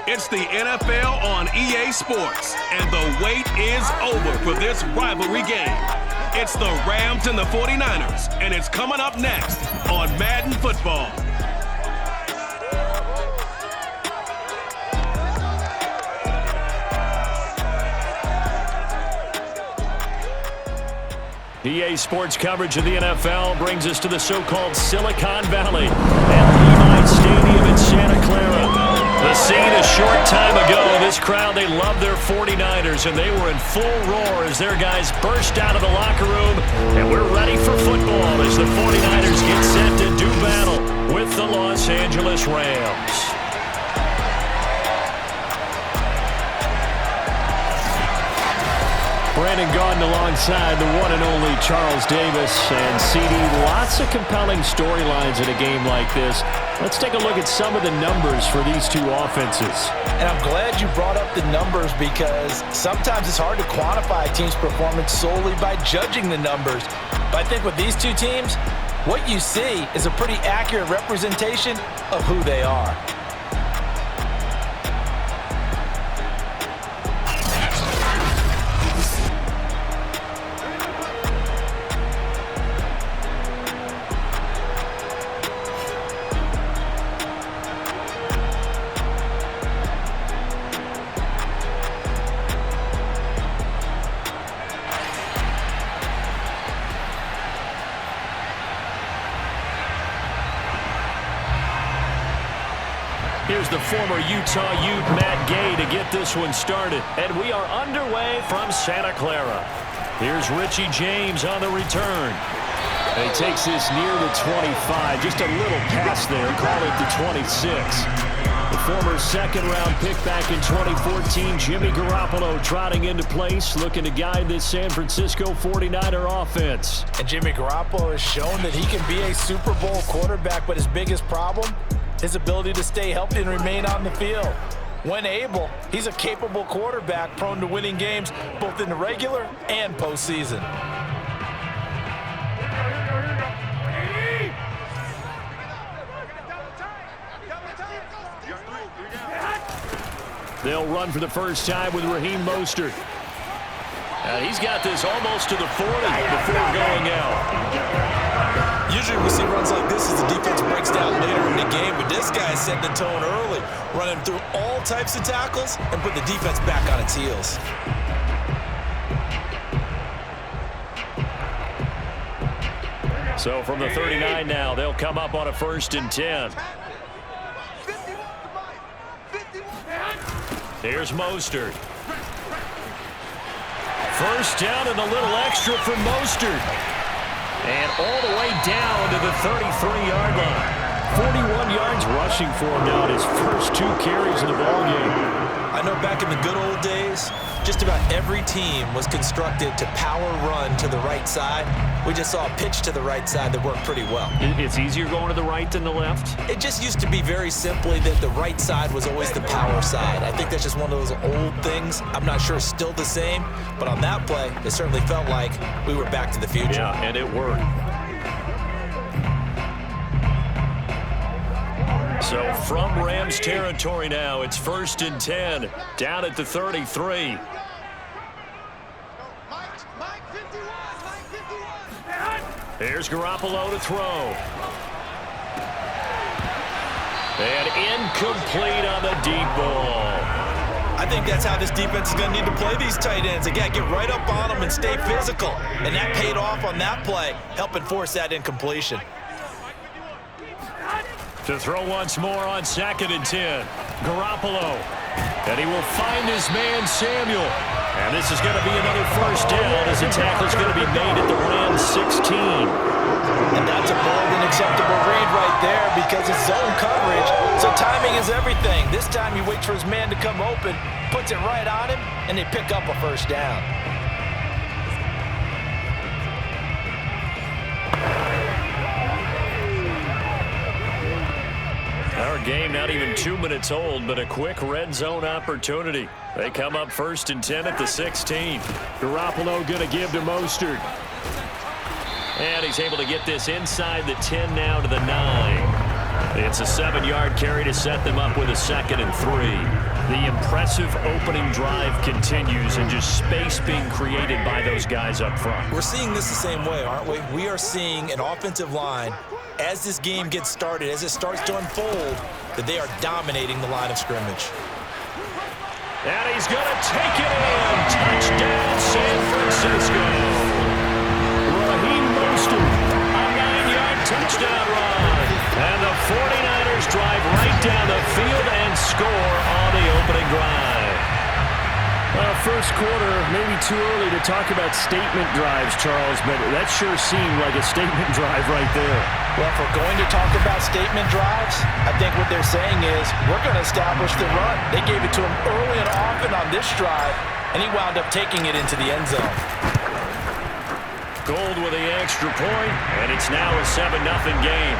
It's the NFL on EA Sports, and the wait is over for this rivalry game. It's the Rams and the 49ers, and it's coming up next on Madden Football. EA Sports coverage of the NFL brings us to the so-called Silicon Valley at Levi's Stadium in Santa Clara. The scene a short time ago, this crowd, they love their 49ers, and they were in full roar as their guys burst out of the locker room, and we're ready for football as the 49ers get set to do battle with the Los Angeles Rams. Brandon Gaudin alongside the one and only Charles Davis. And CD, lots of compelling storylines in a game like this. Let's take a look at some of the numbers for these two offenses. And I'm glad you brought up the numbers because sometimes it's hard to quantify a team's performance solely by judging the numbers. But I think with these two teams, what you see is a pretty accurate representation of who they are. Here's the former Utah Ute, Matt Gay, to get this one started. And we are underway from Santa Clara. Here's Richie James on the return. And he takes this near the 25. Just a little pass there. Call it the 26. The former second-round pick back in 2014, Jimmy Garoppolo, trotting into place, looking to guide this San Francisco 49er offense. And Jimmy Garoppolo has shown that he can be a Super Bowl quarterback, but his biggest problem, his ability to stay healthy and remain on the field. When able, he's a capable quarterback prone to winning games both in the regular and postseason. They'll run for the first time with Raheem Mostert. And he's got this almost to the 40 before going out. Usually we see runs like this as the defense breaks down later in the game, but this guy is setting the tone early, running through all types of tackles and put the defense back on its heels. So from the 39 now, they'll come up on a 1st and 10. Here's Mostert. First down and a little extra for Mostert. And all the way down to the 33-yard line. 41 yards rushing for him now in his first 2 carries of the ballgame. I know back in the good old days, just about every team was constructed to power run to the right side. We just saw a pitch to the right side that worked pretty well. It's easier going to the right than the left? It just used to be very simply that the right side was always the power side. I think that's just one of those old things. I'm not sure it's still the same, but on that play, it certainly felt like we were back to the future. Yeah, and it worked. So from Rams territory now, it's 1st and 10, down at the 33. Here's Garoppolo to throw. And incomplete on the deep ball. I think that's how this defense is going to need to play these tight ends. They got to get right up on them and stay physical. And that paid off on that play, helping force that incompletion. To throw once more on 2nd and 10. Garoppolo. And he will find his man, Samuel. And this is going to be another 1st down as the tackle is going to be made at the Rams 16. And that's a bold and acceptable read right there because it's zone coverage. So timing is everything. This time he waits for his man to come open, puts it right on him, and they pick up a 1st down. Our game not even 2 minutes old, but a quick red zone opportunity. They come up 1st and 10 at the 16. Garoppolo going to give to Mostert. And he's able to get this inside the 10 now to the 9. It's a 7-yard carry to set them up with a 2nd and 3. The impressive opening drive continues and just space being created by those guys up front. We're seeing this the same way, aren't we? We are seeing an offensive line, as this game gets started, as it starts to unfold, that they are dominating the line of scrimmage. And he's going to take it in. Touchdown, San Francisco. Raheem Mostert, a 9-yard touchdown run. And the 49ers drive right down the field and score on the opening drive. First quarter, maybe too early to talk about statement drives, Charles, but that sure seemed like a statement drive right there. Well, if we're going to talk about statement drives, I think what they're saying is we're going to establish the run. They gave it to him early and often on this drive, and he wound up taking it into the end zone. Gold with the extra point, and it's now a 7-0 game.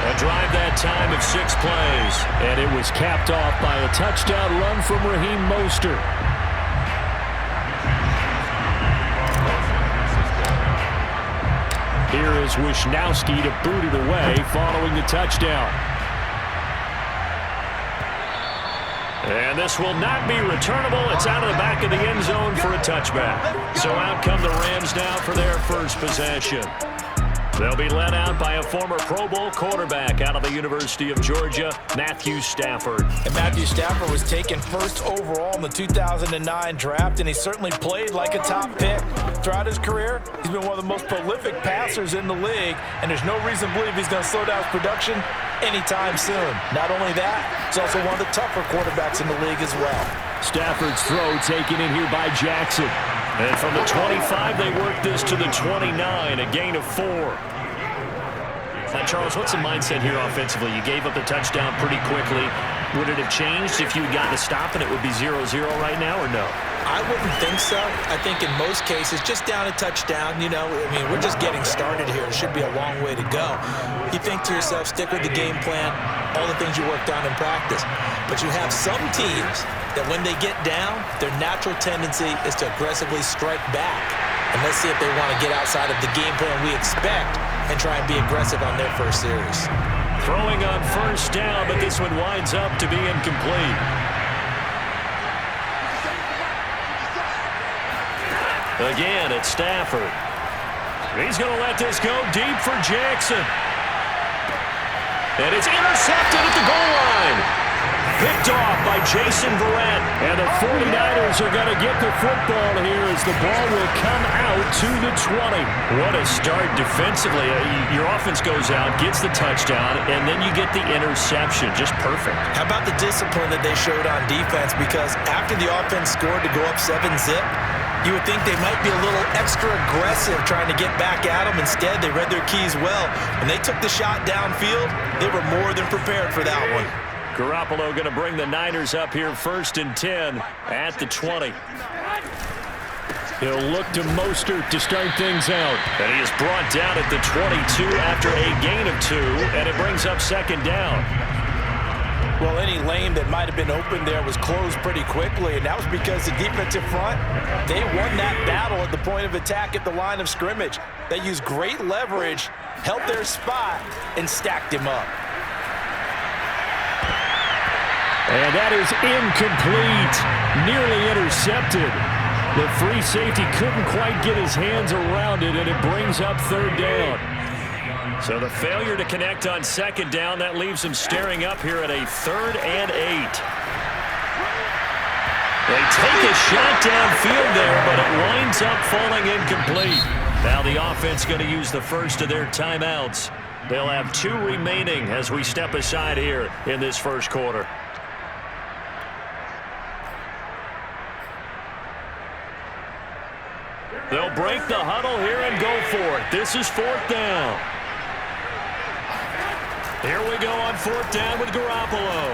A drive that time of 6 plays. And it was capped off by a touchdown run from Raheem Mostert. Here is Wisnowski to boot it away following the touchdown. And this will not be returnable. It's out of the back of the end zone for a touchback. So out come the Rams now for their first possession. They'll be led out by a former Pro Bowl quarterback out of the University of Georgia, Matthew Stafford. And Matthew Stafford was taken first overall in the 2009 draft, and he certainly played like a top pick. Throughout his career, he's been one of the most prolific passers in the league, and there's no reason to believe he's going to slow down his production anytime soon. Not only that, he's also one of the tougher quarterbacks in the league as well. Stafford's throw taken in here by Jackson. And from the 25, they work this to the 29, a gain of 4. Now, Charles, what's the mindset here offensively? You gave up the touchdown pretty quickly. Would it have changed if you had gotten a stop and it would be 0-0 right now, or no? I wouldn't think so. I think in most cases, just down a touchdown, you know, I mean, we're just getting started here. It should be a long way to go. You think to yourself, stick with the game plan, all the things you worked on in practice. But you have some teams that when they get down, their natural tendency is to aggressively strike back. And let's see if they want to get outside of the game plan we expect and try and be aggressive on their first series. Throwing on first down, but this one winds up to be incomplete. Again, it's Stafford. He's going to let this go deep for Jackson. And it's intercepted at the goal line. Picked off by Jason Verrett. And the 49ers are going to get the football here as the ball will come out to the 20. What a start defensively. Your offense goes out, gets the touchdown, and then you get the interception. Just perfect. How about the discipline that they showed on defense? Because after the offense scored to go up 7-zip, you would think they might be a little extra aggressive trying to get back at them. Instead, they read their keys well. When they took the shot downfield, they were more than prepared for that one. Garoppolo going to bring the Niners up here 1st and 10 at the 20. He'll look to Mostert to start things out. And he is brought down at the 22 after a gain of 2, and it brings up 2nd down. Well, any lane that might have been open there was closed pretty quickly, and that was because the defensive front, they won that battle at the point of attack at the line of scrimmage. They used great leverage, held their spot, and stacked him up. And that is incomplete. Nearly intercepted. The free safety couldn't quite get his hands around it, and it brings up 3rd down. So the failure to connect on 2nd down, that leaves him staring up here at a 3rd and 8. They take a shot downfield there, but it winds up falling incomplete. Now the offense going to use the first of their timeouts. They'll have 2 remaining as we step aside here in this first quarter. They'll break the huddle here and go for it. This is 4th down. Here we go on 4th down with Garoppolo.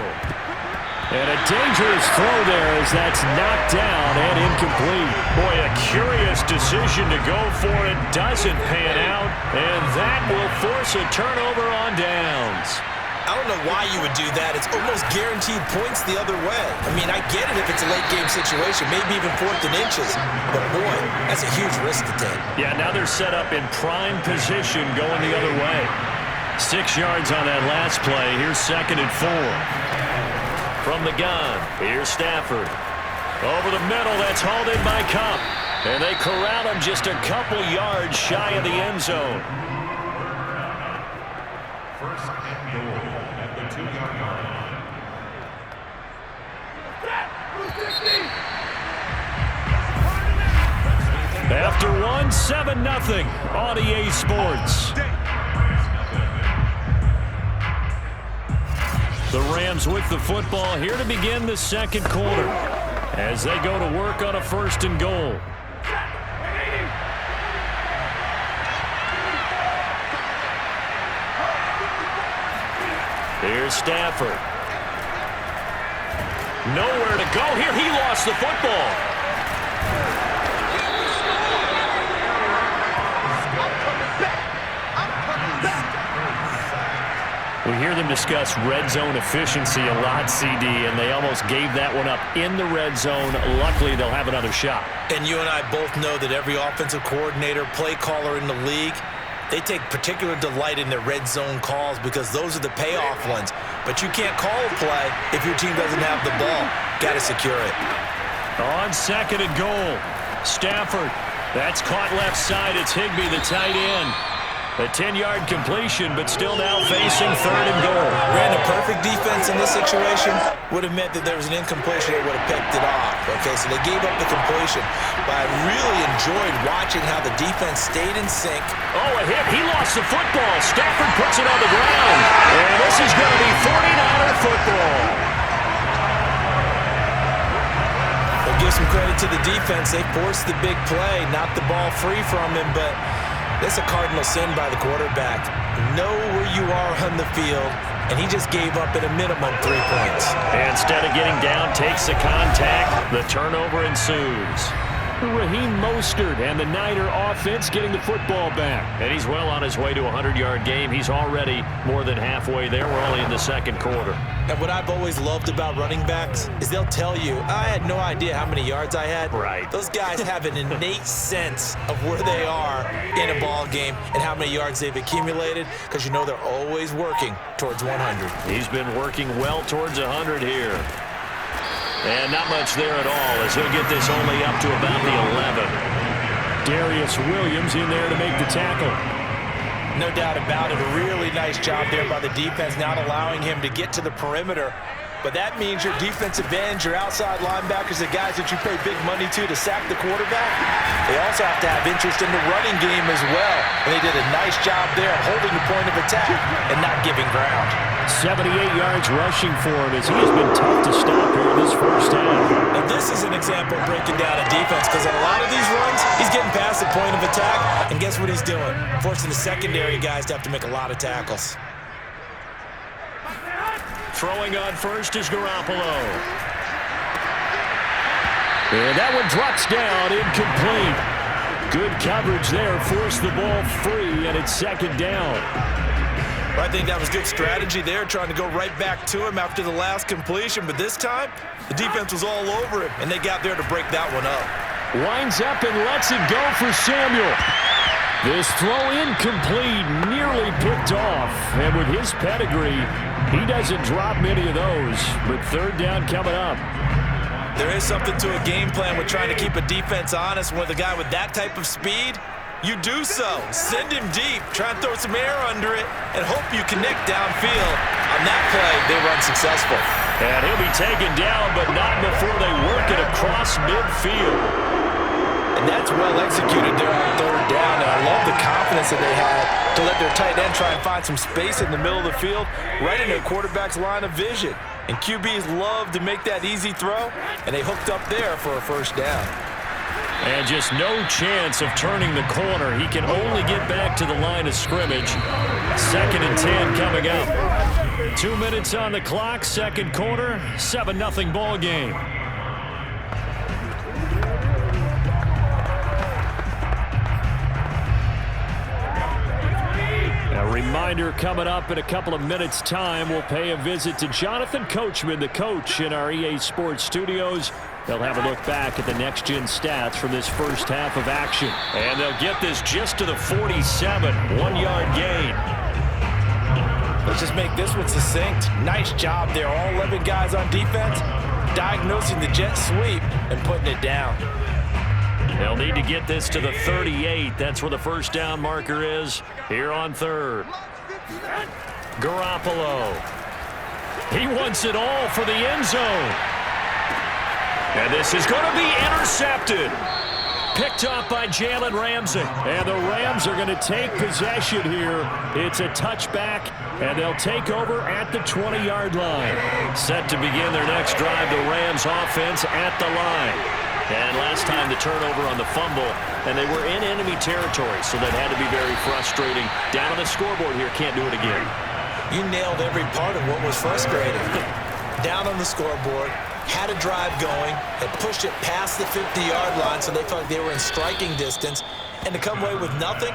And a dangerous throw there as that's knocked down and incomplete. Boy, a curious decision to go for it. Doesn't pan out, and that will force a turnover on downs. I don't know why you would do that. It's almost guaranteed points the other way. I mean, I get it if it's a late game situation, maybe even 4th and inches. But boy, that's a huge risk to take. Yeah, now they're set up in prime position going the other way. 6 yards on that last play. Here's 2nd and 4. From the gun, here's Stafford. Over the middle, that's hauled in by Kupp. And they corral him just a couple yards shy of the end zone. First and goal at the 2-yard line. After 1, 7-0 on EA Sports. The Rams with the football here to begin the second quarter as they go to work on a 1st and goal. Here's Stafford. Nowhere to go here. He lost the football. We hear them discuss red zone efficiency a lot, CD, and they almost gave that one up in the red zone. Luckily, they'll have another shot. And you and I both know that every offensive coordinator, play caller in the league, they take particular delight in their red zone calls because those are the payoff ones. But you can't call a play if your team doesn't have the ball. Got to secure it. On 2nd and goal, Stafford. That's caught left side. It's Higbee, the tight end. A 10-yard completion, but still now facing 3rd and goal. Ran a perfect defense in this situation would have meant that there was an incompletion. They would have picked it off. Okay, so they gave up the completion. But I really enjoyed watching how the defense stayed in sync. Oh, a hit. He lost the football. Stafford puts it on the ground. And this is going to be 49er football. But give some credit to the defense. They forced the big play, knocked the ball free from him, but that's a cardinal sin by the quarterback. Know where you are on the field, and he just gave up at a minimum 3 points. Instead of getting down, takes the contact. The turnover ensues. Raheem Mostert and the Niner offense getting the football back. And he's well on his way to a 100-yard game. He's already more than halfway there. We're only in the second quarter. And what I've always loved about running backs is they'll tell you, I had no idea how many yards I had. Right. Those guys have an innate sense of where they are in a ball game and how many yards they've accumulated because you know they're always working towards 100. He's been working well towards 100 here. And not much there at all as he'll get this only up to about the 11. Darius Williams in there to make the tackle. No doubt about it. A really nice job there by the defense, not allowing him to get to the perimeter. But that means your defensive ends, your outside linebackers, the guys that you pay big money to sack the quarterback, they also have to have interest in the running game as well. And they did a nice job there holding the point of attack and not giving ground. 78 yards rushing for him as he has been tough to stop here in this first half. And this is an example of breaking down a defense because on a lot of these runs, he's getting past the point of attack, and guess what he's doing? Forcing the secondary guys to have to make a lot of tackles. Throwing on first is Garoppolo. And that one drops down, incomplete. Good coverage there, forced the ball free, and it's 2nd down. I think that was good strategy there, trying to go right back to him after the last completion. But this time, the defense was all over him, and they got there to break that one up. Winds up and lets it go for Samuel. This throw incomplete, nearly picked off. And with his pedigree, he doesn't drop many of those. But 3rd down coming up. There is something to a game plan with trying to keep a defense honest. With a guy with that type of speed, you do so. Send him deep, try and throw some air under it, and hope you connect downfield. On that play, they were unsuccessful. And he'll be taken down, but not before they work it across midfield. And that's well executed there on 3rd down. And I love the confidence that they had to let their tight end try and find some space in the middle of the field, right in their quarterback's line of vision. And QBs love to make that easy throw, and they hooked up there for a 1st down. And just no chance of turning the corner. He can only get back to the line of scrimmage. 2nd and 10 coming up. 2 minutes on the clock, second quarter, 7-0 ball game. A reminder coming up in a couple of minutes' time, we'll pay a visit to Jonathan Coachman, the coach in our EA Sports studios. They'll have a look back at the next-gen stats from this first half of action. And they'll get this just to the 47, 1-yard gain. Let's just make this one succinct. Nice job there. All 11 guys on defense, diagnosing the jet sweep and putting it down. They'll need to get this to the 38. That's where the first down marker is here on third. Garoppolo. He wants it all for the end zone. And this is going to be intercepted. Picked off by Jalen Ramsey. And the Rams are going to take possession here. It's a touchback, and they'll take over at the 20-yard line. Set to begin their next drive, the Rams offense at the line. And last time the turnover on the fumble, and they were in enemy territory, so that had to be very frustrating. Down on the scoreboard here, can't do it again. You nailed every part of what was frustrating. Down on the scoreboard, had a drive going, had pushed it past the 50-yard line so they felt like they were in striking distance, and to come away with nothing,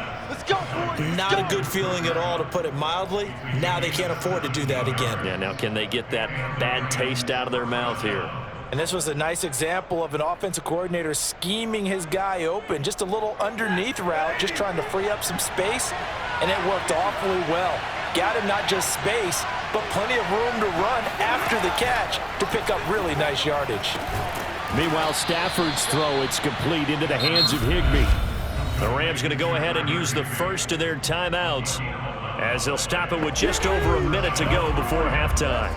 not a good feeling at all, to put it mildly. Now they can't afford to do that again. Yeah, now can they get that bad taste out of their mouth here? And this was a nice example of an offensive coordinator scheming his guy open, just a little underneath route, just trying to free up some space, and it worked awfully well. Got him not just space, but plenty of room to run after the catch to pick up really nice yardage. Meanwhile, Stafford's throw, it's complete into the hands of Higbee. The Rams going to go ahead and use the first of their timeouts as they'll stop it with just over a minute to go before halftime.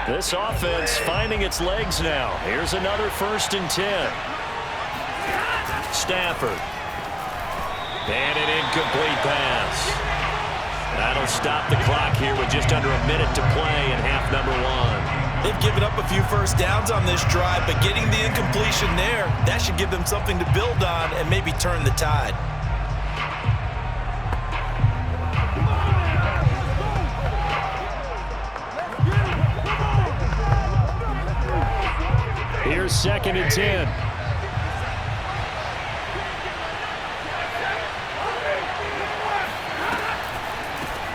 This offense finding its legs now. Here's another 1st and 10. Stafford. And an incomplete pass. That'll stop the clock here with just under a minute to play in half number 1. They've given up a few first downs on this drive, but getting the incompletion there, that should give them something to build on and maybe turn the tide. Here's 2nd and 10.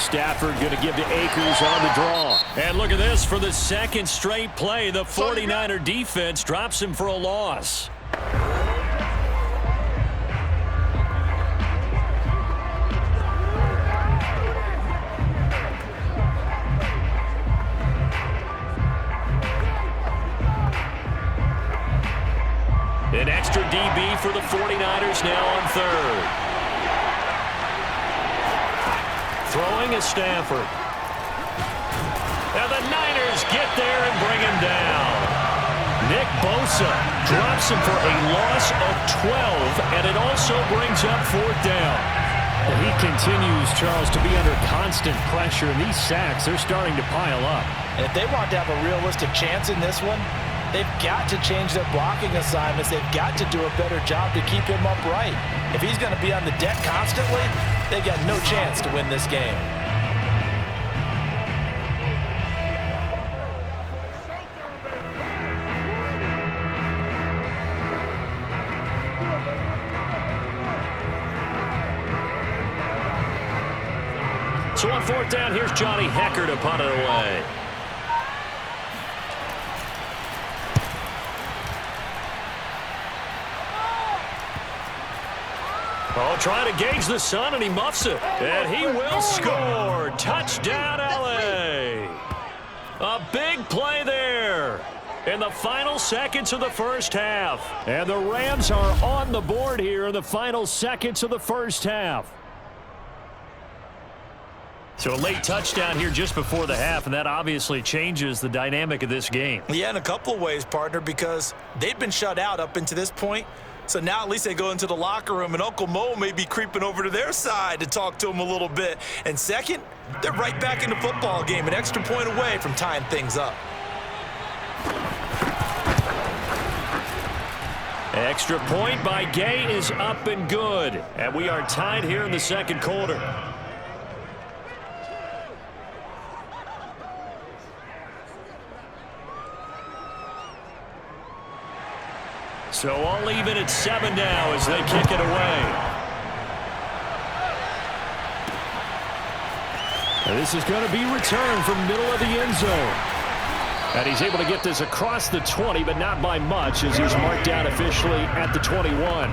Stafford going to give to Akers on the draw. And look at this. For the second straight play, the 49er defense drops him for a loss. An extra DB for the 49ers now on third. Throwing is Stafford. Now the Niners get there and bring him down. Nick Bosa drops him for a loss of 12, and it also brings up 4th down. Well, he continues, Charles, to be under constant pressure, and these sacks, they're starting to pile up. And if they want to have a realistic chance in this one, they've got to change their blocking assignments. They've got to do a better job to keep him upright. If he's going to be on the deck constantly, they've got no chance to win this game. So on 4th down, here's Johnny Hekker to punt it away. Oh, trying to gauge the sun, and he muffs it. And he will score. Touchdown, L.A. A big play there in the final seconds of the first half. And the Rams are on the board here in the final seconds of the first half. So a late touchdown here just before the half, and that obviously changes the dynamic of this game. Yeah, in a couple of ways, partner, because they've been shut out up until this point. So now at least they go into the locker room, and Uncle Mo may be creeping over to their side to talk to them a little bit. And second, they're right back in the football game, an extra point away from tying things up. Extra point by Gay is up and good. And we are tied here in the second quarter. So all even at 7 now as they kick it away. And this is going to be returned from middle of the end zone. And he's able to get this across the 20, but not by much, as he's marked down officially at the 21.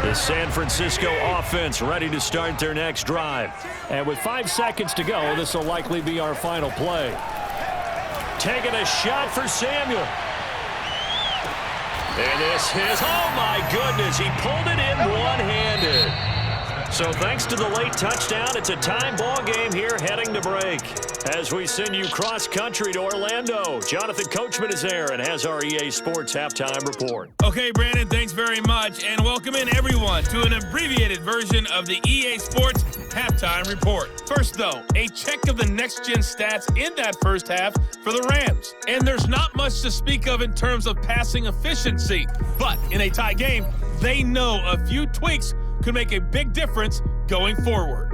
The San Francisco offense ready to start their next drive. And with 5 seconds to go, this will likely be our final play. Taking a shot for Samuel. And this is, oh my goodness, he pulled it in one-handed. So thanks to the late touchdown, it's a time ball game here heading to break. As we send you cross-country to Orlando, Jonathan Coachman is there and has our EA Sports Halftime Report. Okay, Brandon, thanks very much, and welcome in everyone to an abbreviated version of the EA Sports Halftime Report. First, though, a check of the next-gen stats in that first half for the Rams. And there's not much to speak of in terms of passing efficiency, but in a tie game, they know a few tweaks could make a big difference going forward.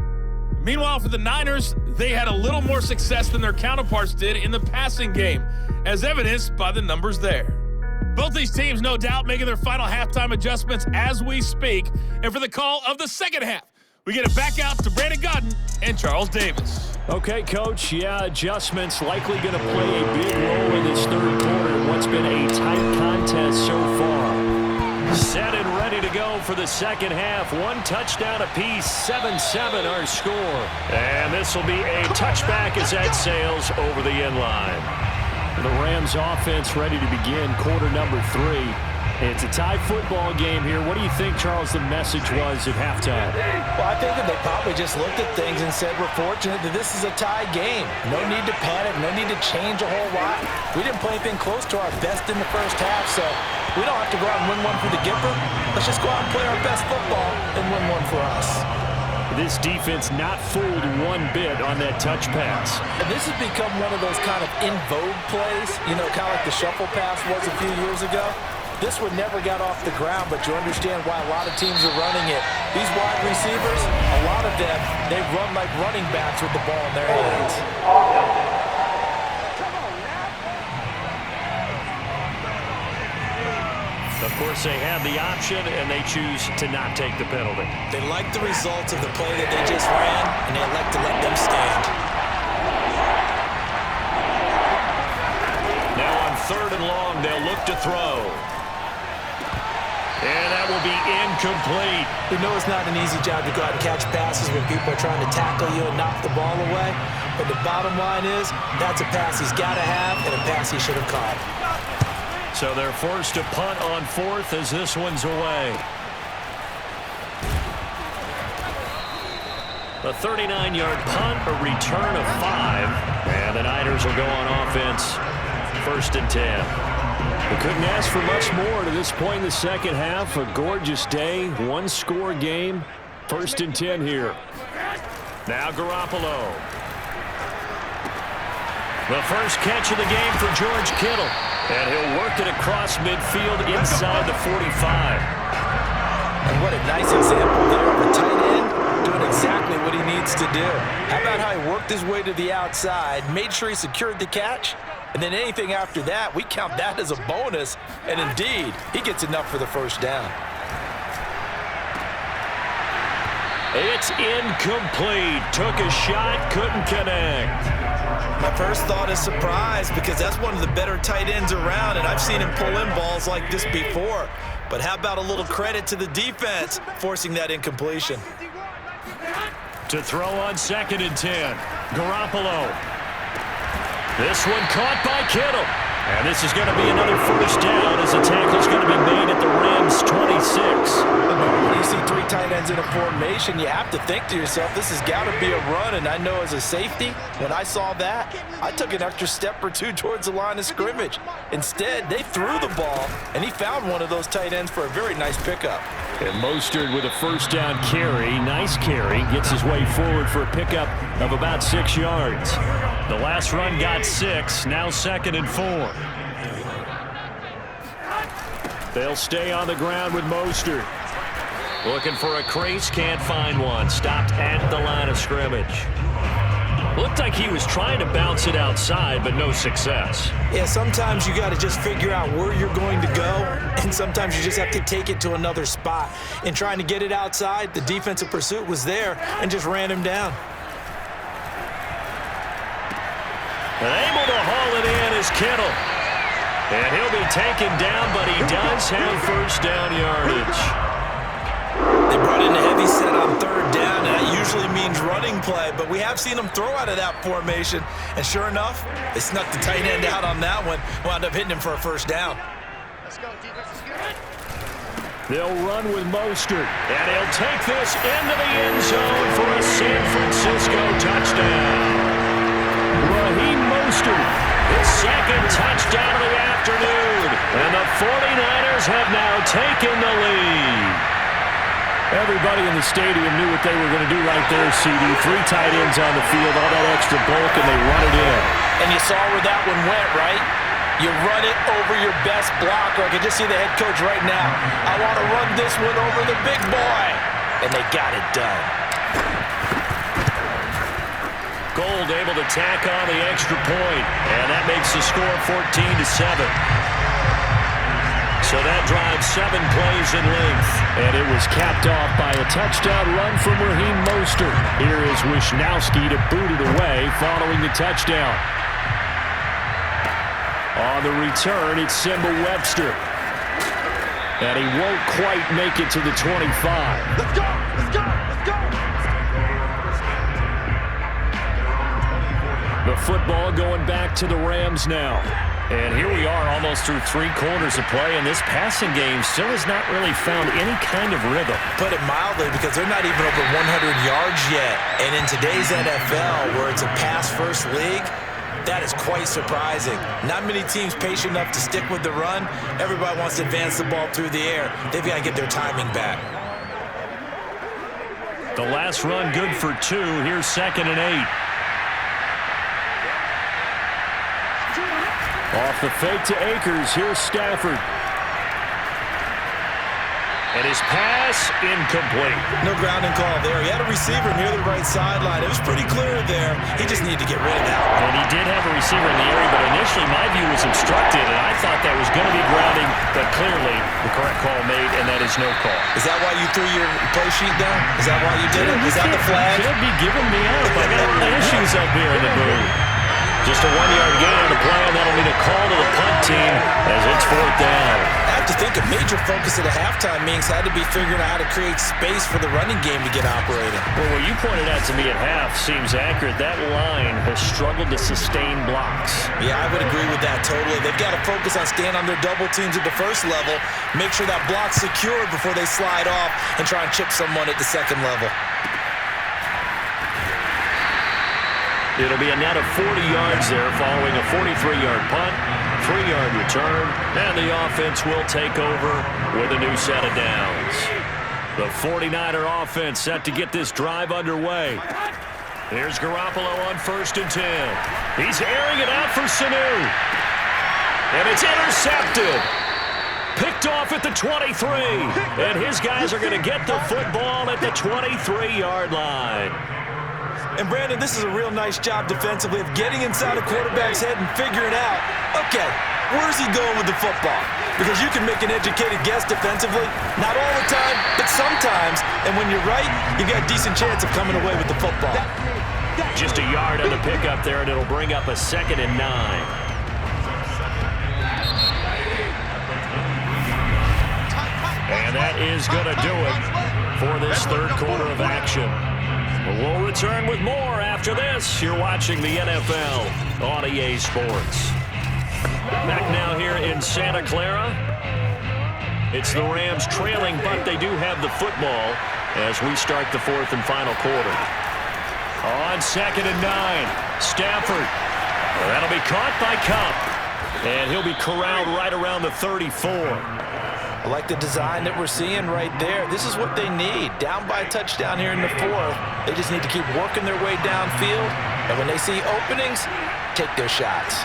Meanwhile, for the Niners, they had a little more success than their counterparts did in the passing game, as evidenced by the numbers there. Both these teams, no doubt, making their final halftime adjustments as we speak. And for the call of the second half, we get it back out to Brandon Gaudin and Charles Davis. Okay, Coach, yeah, adjustments likely going to play a big role in this third quarter in what's been a tight contest so far. Set and ready to go for the second half. One touchdown apiece, 7-7 our score. And this will be a touchback as that sails over the end line. The Rams offense ready to begin quarter number 3. It's a tie football game here. What do you think, Charles, the message was at halftime? Well, I think that they probably just looked at things and said, we're fortunate that this is a tie game. No need to panic, no need to change a whole lot. We didn't play anything close to our best in the first half, so we don't have to go out and win one for the Gipper. Let's just go out and play our best football and win one for us. This defense not fooled one bit on that touch pass. And this has become one of those kind of in vogue plays, you know, kind of like the shuffle pass was a few years ago. This one never got off the ground, but you understand why a lot of teams are running it. These wide receivers, a lot of them, they run like running backs with the ball in their hands. Of course, they have the option, and they choose to not take the penalty. They like the results of the play that they just ran, and they like to let them stand. Now on 3rd and long, they'll look to throw. And that will be incomplete. We know it's not an easy job to go out and catch passes when people are trying to tackle you and knock the ball away. But the bottom line is, that's a pass he's got to have and a pass he should have caught. So they're forced to punt on 4th as this one's away. A 39-yard punt, a return of 5. And the Niners will go on offense. 1st and 10. We couldn't ask for much more to this point in the second half. A gorgeous day, one-score game. 1st and 10 here. Now Garoppolo. The first catch of the game for George Kittle. And he'll work it across midfield inside the 45. And what a nice example there of a tight end doing exactly what he needs to do. How about how he worked his way to the outside, made sure he secured the catch, and then anything after that, we count that as a bonus. And indeed, he gets enough for the first down. It's incomplete. Took a shot, couldn't connect. My first thought is surprise, because that's one of the better tight ends around, and I've seen him pull in balls like this before. But how about a little credit to the defense forcing that incompletion? To throw on 2nd and 10. Garoppolo. This one caught by Kittle. And this is going to be another first down as the tackle's going to be made at the Rams' 26. When you see 3 tight ends in a formation, you have to think to yourself, this has got to be a run. And I know as a safety, when I saw that, I took an extra step or 2 towards the line of scrimmage. Instead, they threw the ball, and he found one of those tight ends for a very nice pickup. And Mostert with a first down carry. Nice carry. Gets his way forward for a pickup of about 6 yards. The last run got 6. Now 2nd and 4. They'll stay on the ground with Mostert. Looking for a crease. Can't find one. Stopped at the line of scrimmage. Looked like he was trying to bounce it outside, but no success. Yeah, sometimes you got to just figure out where you're going to go, and sometimes you just have to take it to another spot. In trying to get it outside, the defensive pursuit was there and just ran him down. And able to haul it in is Kittle. And he'll be taken down, but he does have first down yardage. They brought in a heavy set on third down, and that usually means running play, but we have seen them throw out of that formation, and sure enough, they snuck the tight end out on that one, wound up hitting him for a first down. Let's go, defense is good. They'll run with Mostert, and he'll take this into the end zone for a San Francisco touchdown. Raheem Mostert, his second touchdown of the afternoon, and the 49ers have now taken the lead. Everybody in the stadium knew what they were going to do right there, CD. 3 tight ends on the field, all that extra bulk, and they run it in. And you saw where that one went, right? You run it over your best blocker. I can just see the head coach right now. I want to run this one over the big boy. And they got it done. Gold able to tack on the extra point, and that makes the score 14-7. So that drives 7 plays in length. And it was capped off by a touchdown run from Raheem Mostert. Here is Wisnowski to boot it away following the touchdown. On the return, it's Simba Webster. And he won't quite make it to the 25. Let's go! Let's go! Let's go! The football going back to the Rams now. And here we are almost through 3 quarters of play, and this passing game still has not really found any kind of rhythm. Put it mildly, because they're not even over 100 yards yet. And in today's NFL, where it's a pass-first league, that is quite surprising. Not many teams patient enough to stick with the run. Everybody wants to advance the ball through the air. They've got to get their timing back. The last run good for 2. Here's 2nd and 8. Off the fake to Akers, here's Stafford. And his pass incomplete. No grounding call there. He had a receiver near the right sideline. It was pretty clear there. He just needed to get rid of that one. And he did have a receiver in the area, but initially my view was obstructed, and I thought that was going to be grounding, but clearly the correct call made, and that is no call. Is that why you threw your play sheet down? Is that why you did it? Is that the flag? Can't be giving me up. I got a lot of issues up here in the booth. Just a 1-yard gain on the play, and that'll mean a call to the punt team as it's 4th down. I have to think a major focus at the halftime meetings had to be figuring out how to create space for the running game to get operating. Well, what you pointed out to me at half seems accurate. That line has struggled to sustain blocks. Yeah, I would agree with that totally. They've got to focus on staying on their double teams at the first level, make sure that block's secured before they slide off and try and chip someone at the second level. It'll be a net of 40 yards there following a 43-yard punt, 3-yard return, and the offense will take over with a new set of downs. The 49er offense set to get this drive underway. Here's Garoppolo on 1st and 10. He's airing it out for Sanu. And it's intercepted. Picked off at the 23. And his guys are going to get the football at the 23-yard line. And, Brandon, this is a real nice job defensively of getting inside a quarterback's head and figuring out, okay, where's he going with the football? Because you can make an educated guess defensively, not all the time, but sometimes. And when you're right, you got a decent chance of coming away with the football. Just a yard on the pickup there, and it'll bring up a 2nd and 9. And that is going to do it for this 3rd quarter of action. We'll return with more after this. You're watching the NFL on EA Sports. Back now here in Santa Clara. It's the Rams trailing, but they do have the football as we start the 4th and final quarter. On 2nd and 9, Stafford. That'll be caught by Kupp. And he'll be corralled right around the 34. I like the design that we're seeing right there. This is what they need. Down by a touchdown here in the 4th. They just need to keep working their way downfield. And when they see openings, take their shots.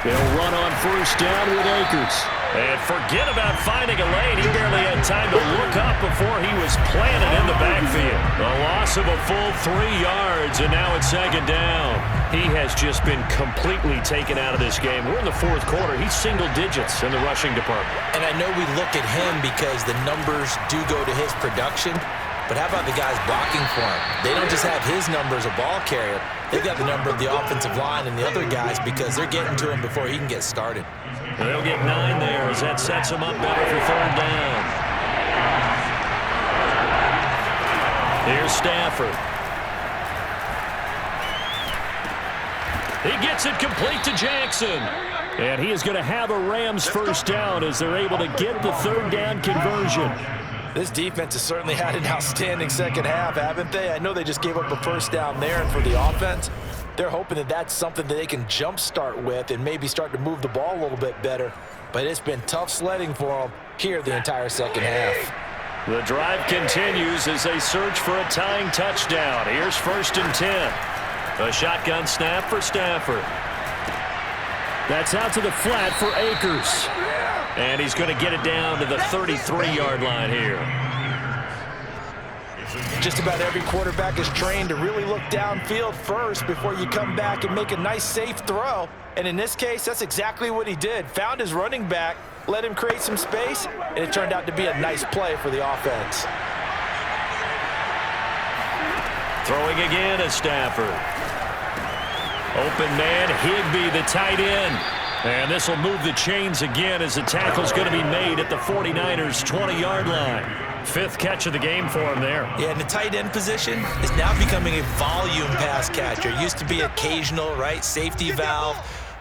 They'll run on 1st down with Akers. And forget about finding a lane. He barely had time to look up before he was planted in the backfield. A loss of a full 3 yards, and now it's second down. He has just been completely taken out of this game. We're in the fourth quarter. He's single digits in the rushing department. And I know we look at him because the numbers do go to his production, but how about the guys blocking for him? They don't just have his number as a ball carrier. They've got the number of the offensive line and the other guys because they're getting to him before he can get started. They'll get 9 there as that sets him up better for third down. Here's Stafford. He gets it complete to Jackson. And he is going to have a Rams first down as they're able to get the third down conversion. This defense has certainly had an outstanding second half, haven't they? I know they just gave up a first down there, and for the offense, they're hoping that that's something that they can jumpstart with and maybe start to move the ball a little bit better. But it's been tough sledding for them here the entire second half. The drive continues as they search for a tying touchdown. Here's 1st and 10. A shotgun snap for Stafford. That's out to the flat for Akers. And he's going to get it down to the 33-yard line here. Just about every quarterback is trained to really look downfield first before you come back and make a nice, safe throw. And in this case, that's exactly what he did. Found his running back, let him create some space, and it turned out to be a nice play for the offense. Throwing again at Stafford. Open man, Higbee, the tight end. And this will move the chains again as the tackle's going to be made at the 49ers' 20-yard line. 5th catch of the game for him there. Yeah, and the tight end position is now becoming a volume pass catcher. It used to be occasional, right? Safety valve.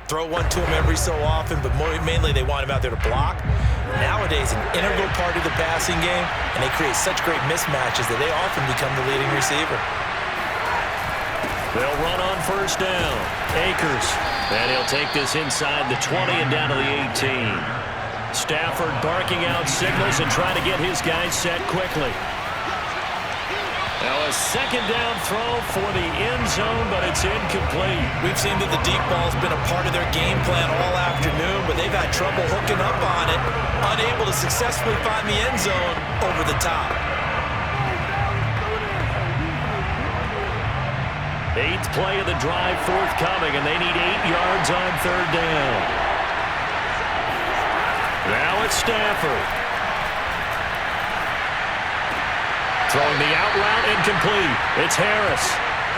Throw one to him every so often, but mainly they want him out there to block. Nowadays, an integral part of the passing game, and they create such great mismatches that they often become the leading receiver. They'll run on first down. Akers. And he'll take this inside the 20 and down to the 18. Stafford barking out signals and trying to get his guys set quickly. Now a second down throw for the end zone, but it's incomplete. We've seen that the deep ball's been a part of their game plan all afternoon, but they've had trouble hooking up on it, unable to successfully find the end zone over the top. 8th play of the drive forthcoming, and they need 8 yards on third down. Now it's Stafford. Throwing the out route incomplete. It's Harris.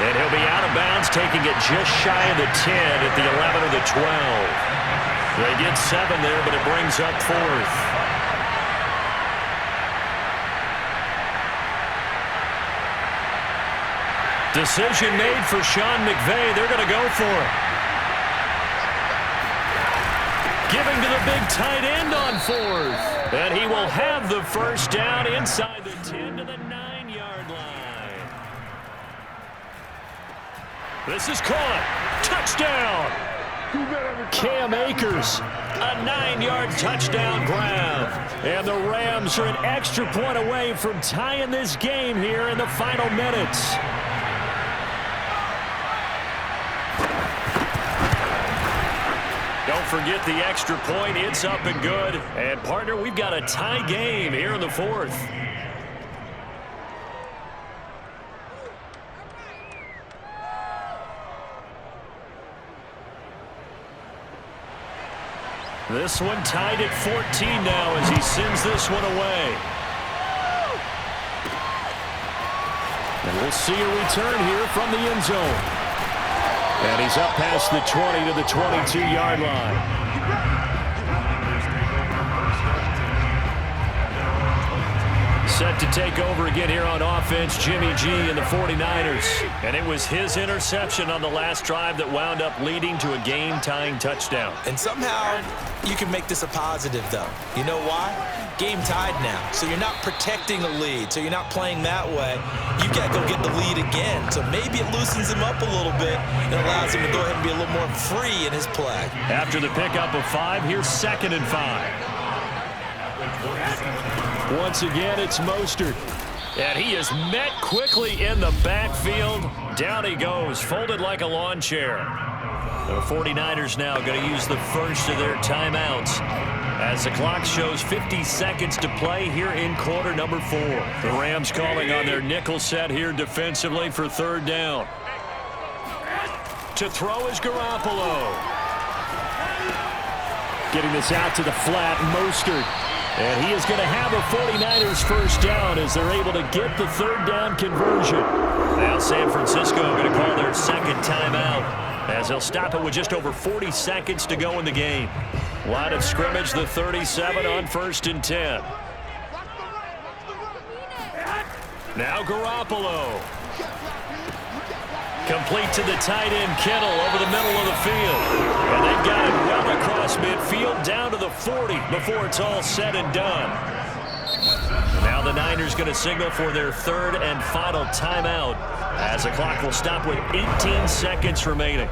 And he'll be out of bounds, taking it just shy of the 10 at the 11 or the 12. They get 7 there, but it brings up 4th. Decision made for Sean McVay. They're going to go for it. Giving to the big tight end on 4th. And he will have the first down inside the 10 to the 9-yard line. This is caught. Touchdown. Cam Akers. A 9-yard touchdown grab. And the Rams are an extra point away from tying this game here in the final minutes. Don't forget the extra point. It's up and good. And, partner, we've got a tie game here in the 4th. This one tied at 14 now as he sends this one away. And we'll see a return here from the end zone. And he's up past the 20 to the 22-yard line. Set to take over again here on offense, Jimmy G and the 49ers. And it was his interception on the last drive that wound up leading to a game-tying touchdown. And somehow you can make this a positive, though. You know why? Game tied now, so you're not protecting a lead, so you're not playing that way. You've got to go get the lead again, so maybe it loosens him up a little bit and allows him to go ahead and be a little more free in his play. After the pickup of 5, here's 2nd and 5. Once again, it's Mostert. And he is met quickly in the backfield. Down he goes, folded like a lawn chair. The 49ers now going to use the first of their timeouts as the clock shows 50 seconds to play here in quarter number 4. The Rams calling on their nickel set here defensively for third down. To throw is Garoppolo. Getting this out to the flat, Mostert. And he is going to have a 49ers first down as they're able to get the third down conversion. Now San Francisco going to call their second timeout as they'll stop it with just over 40 seconds to go in the game. Line of scrimmage, the 37 on 1st and 10. Now Garoppolo. Complete to the tight end, Kittle, over the middle of the field. And they've got it well across midfield, down to the 40 before it's all said and done. Now the Niners going to signal for their third and final timeout as the clock will stop with 18 seconds remaining.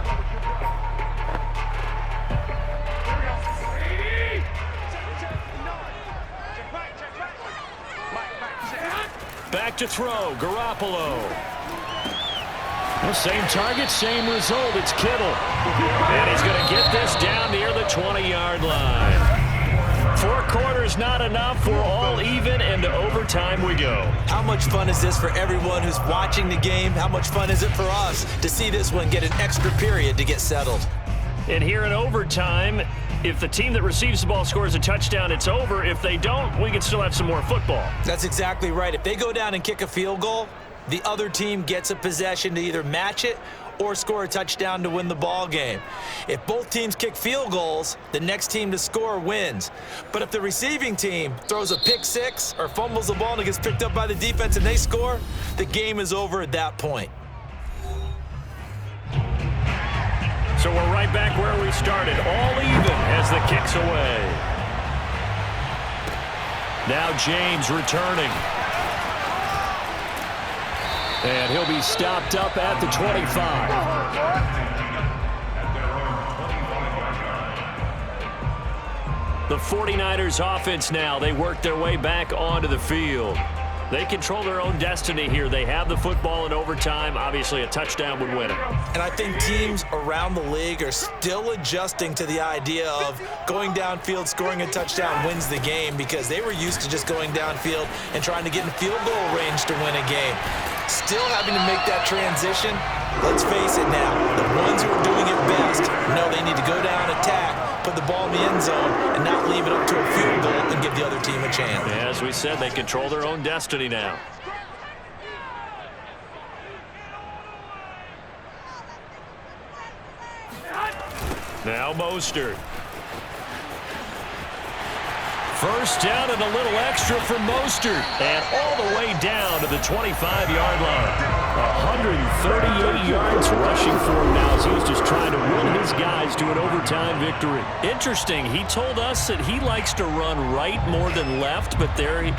Back to throw, Garoppolo. Well, same target, same result. It's Kittle. And he's going to get this down near the 20-yard line. 4 quarters not enough. We're all even, and to overtime we go. How much fun is this for everyone who's watching the game? How much fun is it for us to see this one get an extra period to get settled? And here in overtime, if the team that receives the ball scores a touchdown, it's over. If they don't, we can still have some more football. That's exactly right. If they go down and kick a field goal, the other team gets a possession to either match it or score a touchdown to win the ball game. If both teams kick field goals, the next team to score wins. But if the receiving team throws a pick six or fumbles the ball and it gets picked up by the defense and they score, the game is over at that point. So we're right back where we started, all even as the kick's away. Now James returning. And he'll be stopped up at the 25. The 49ers offense now, they work their way back onto the field. They control their own destiny here. They have the football in overtime. Obviously, a touchdown would win it. And I think teams around the league are still adjusting to the idea of going downfield, scoring a touchdown wins the game, because they were used to just going downfield and trying to get in field goal range to win a game. Still having to make that transition. Let's face it now, the ones who are doing it best know they need to go down, attack, put the ball in the end zone, and not leave it up to a field goal and give the other team a chance. Yeah, as we said, they control their own destiny now. Now Mostert. First down and a little extra for Mostert. And all the way down to the 25-yard line. 138 yards rushing for him now as he was just trying to win his guys to an overtime victory. Interesting. He told us that he likes to run right more than left, but there he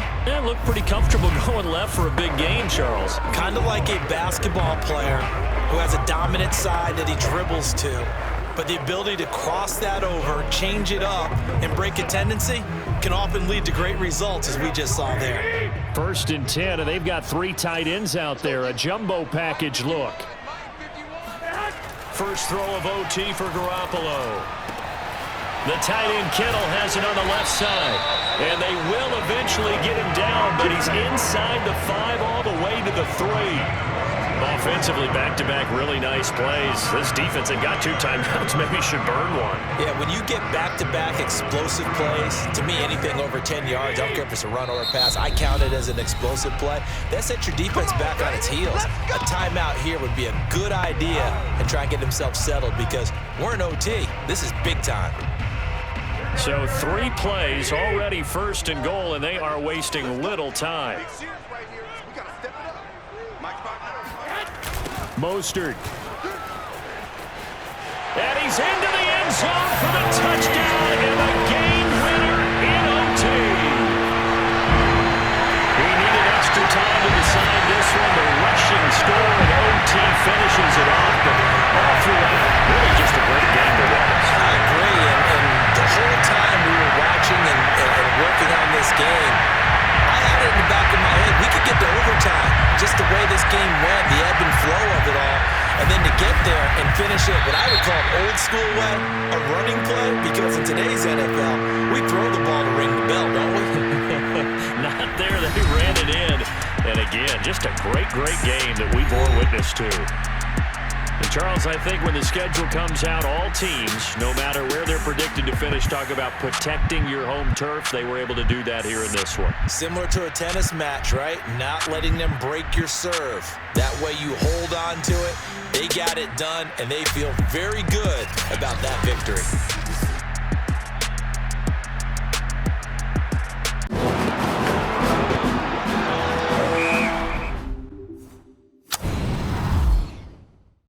looked pretty comfortable going left for a big gain, Charles. Kind of like a basketball player who has a dominant side that he dribbles to. But the ability to cross that over, change it up, and break a tendency can often lead to great results, as we just saw there. 1st and 10, and they've got 3 tight ends out there. A jumbo package look. First throw of OT for Garoppolo. The tight end Kittle has it on the left side. And they will eventually get him down, but he's inside the 5 all the way to the 3. Offensively, back-to-back really nice plays. This defense had got 2 timeouts, maybe should burn one. Yeah, when you get back-to-back explosive plays, to me, anything over 10 yards, I don't care if it's a run or a pass, I count it as an explosive play. That sets your defense back on its heels. A timeout here would be a good idea and try and get themselves settled, because we're in OT. This is big time. So 3 plays already 1st and goal, and they are wasting little time. Mostert. And he's into the end zone for the touchdown and a game winner in OT. We needed extra time to decide this one. The rushing score and OT finishes it off, but all throughout, really just a great game to watch. I agree, and the whole time we were watching and working on this game, I had it in the back of my head. We could get to overtime. Just the way this game went, the ebb and flow of it all, and then to get there and finish finish it what I would call an old school way, a running play, because in today's NFL, we throw the ball to ring the bell, don't we? Not there. They ran it in. And again, just a great game that we bore witness to. And Charles, I think when the schedule comes out, all teams, no matter where they're predicted to finish, talk about protecting your home turf. They were able to do that here in this one. Similar to a tennis match, right? Not letting them break your serve. That way you hold on to it. They got it done, and they feel very good about that victory.